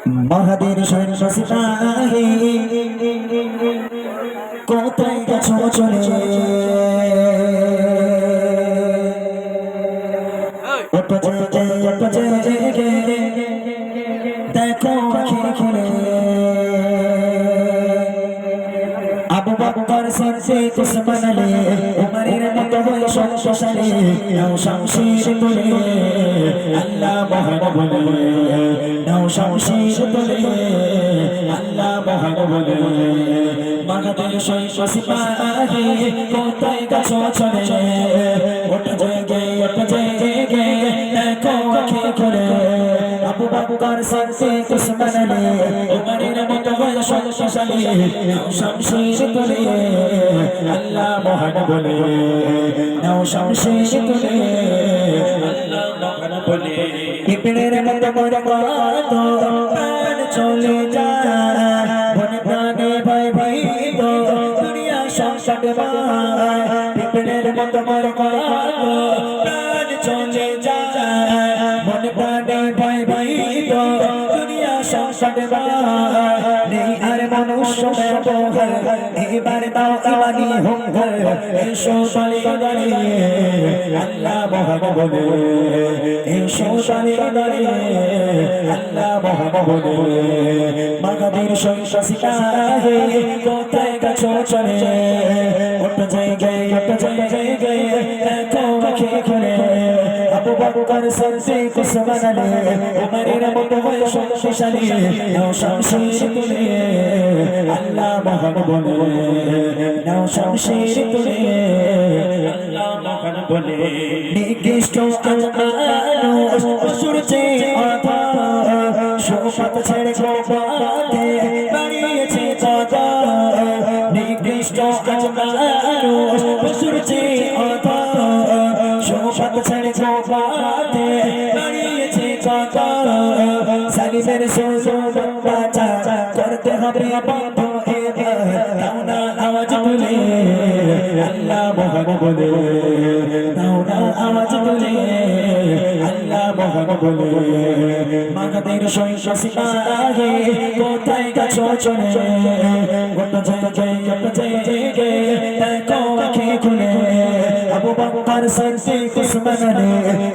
মাহাদের সৈন্য সিপাহী কোথায় গেছো চলে দেখো আখির খুলে আবু বকর সিদ্দিক উসমান আলী উমরের মতো হয়ে শক্তিশালী নাও শামশির তুলে আল্লাহ মহান বলে নাও শামশির তুলে আল্লাহ মহান বলে মাহাদের সৈন্য সিপাহী কোথায় গেছো চলে ওঠে জেগে দেখো আখির খুলে আবু বকর সিদ্দিক উসমান আলী উমরের মতো হয়ে শক্তিশালী নাও শামশির তুলে আল্লাহ মহান বলে নাও শামশির তুলে আল্লাহ মহান বলে পিপড়ের মতো মরে কত প্রাণ চলে যায় বনে প্রাণে ভয় ভীত দুনিয়া সংসার মায় পিপড়ের মতো মরে কত প্রাণ চলে যায় বনে প্রাণে ভয় ভীত দুনিয়া সংসার মায় নেই আর মনুষ্য ব্যবহার এবার দাও ইমানি হুঙ্কার এসো দাঁড়িয়ে আল্লাহ মহান বলে এসো দাঁড়িয়ে আল্লাহ মহান বলে মাগাদের সৈন্য সিপাহী কোথায় গেছো চলে ওঠে জেগে দেখো আখির খুলে আবু বকর সিদ্দিক উসমান আলী উমরের মতো হয়ে শক্তিশালী নাও শামশির তুলে আল্লাহ মহান বলে নাও শামশির তুলে আল্লাহ মহান বলে নিকৃষ্ট মানুষ পশুর চেয়ে অধম শোকত ছেড়ে গোপাতে বাড়িয়েছে কত নিকৃষ্ট মানুষ পশুর চেয়ে অধম শোকত ছেড়ে গোপাতে বাড়িয়েছে কত সালিমের সুযোগ বাঁচা করতে হবে বন্ধ দাও না আওয়াজ তুলে আল্লাহ মহান বলে দাও না আওয়াজ তুলে আল্লাহ মহান বলে মাগাদের সৈন্য সিপাহী কোথায় গেছো চলে ওঠে জেগে দেখো আখির খুলে আবু বকর সিদ্দিক উসমান আলী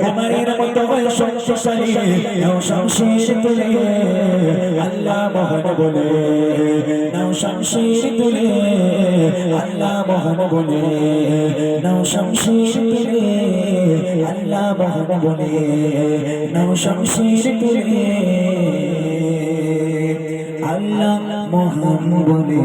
উমরের মতো হয়ে শক্তিশালী নাও শামশির তুলে আল্লাহ মহান বলে নাও শামশির তুলে আল্লাহ মহান বলে নাও শামশির তুলে আল্লাহ মহান বলে নাও শামশির তুলে আল্লাহ মহান বলে